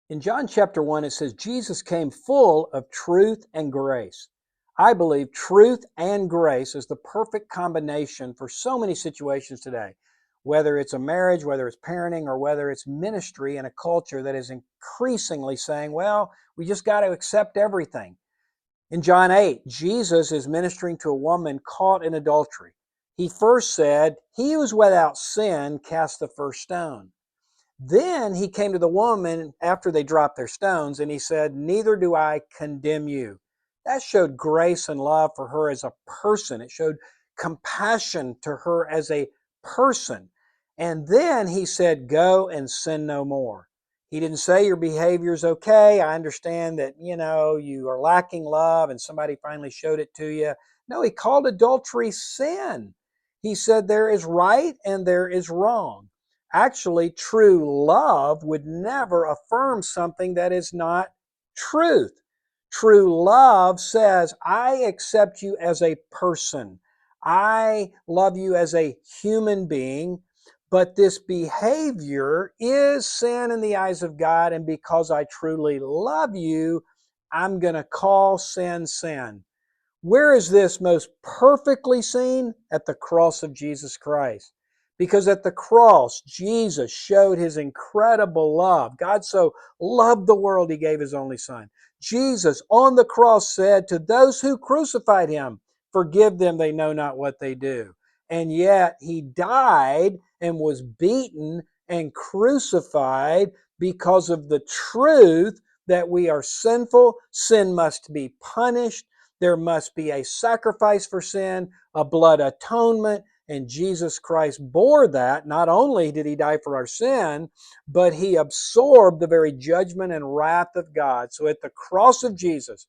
In John chapter 1, it says, Jesus came full of truth and grace. I believe truth and grace is the perfect combination for so many situations today, whether it's a marriage, whether it's parenting, or whether it's ministry in a culture that is increasingly saying, well, we just got to accept everything. In John 8, Jesus is ministering to a woman caught in adultery. He first said, he who is without sin cast the first stone. Then he came to the woman after they dropped their stones and he said, neither do I condemn you. That showed grace and love for her as a person. It showed compassion to her as a person. And then he said, go and sin no more. He didn't say your behavior is okay. I understand that, you are lacking love and somebody finally showed it to you. No, he called adultery sin. He said there is right and there is wrong. Actually, true love would never affirm something that is not truth. True love says, I accept you as a person. I love you as a human being, but this behavior is sin in the eyes of God, and because I truly love you, I'm going to call sin sin. Where is this most perfectly seen? At the cross of Jesus Christ. Because at the cross, Jesus showed His incredible love. God so loved the world, He gave His only Son. Jesus on the cross said to those who crucified Him, forgive them, they know not what they do. And yet He died and was beaten and crucified because of the truth that we are sinful. Sin must be punished. There must be a sacrifice for sin, a blood atonement, and Jesus Christ bore that. Not only did He die for our sin, but He absorbed the very judgment and wrath of God. So at the cross of Jesus,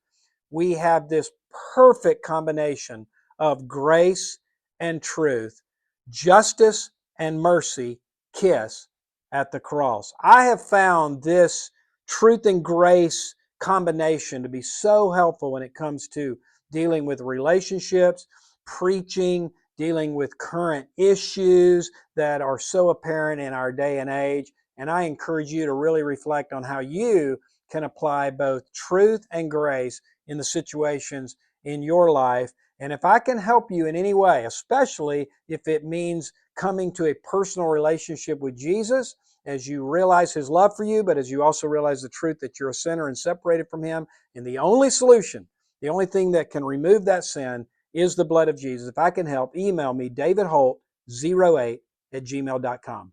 we have this perfect combination of grace and truth, justice and mercy kiss at the cross. I have found this truth and grace combination to be so helpful when it comes to dealing with relationships, preaching, dealing with current issues that are so apparent in our day and age. And I encourage you to really reflect on how you can apply both truth and grace in the situations in your life. And if I can help you in any way, especially if it means coming to a personal relationship with Jesus, as you realize His love for you, but as you also realize the truth that you're a sinner and separated from Him, and the only solution, the only thing that can remove that sin is the blood of Jesus. If I can help, email me, davidholt08@gmail.com.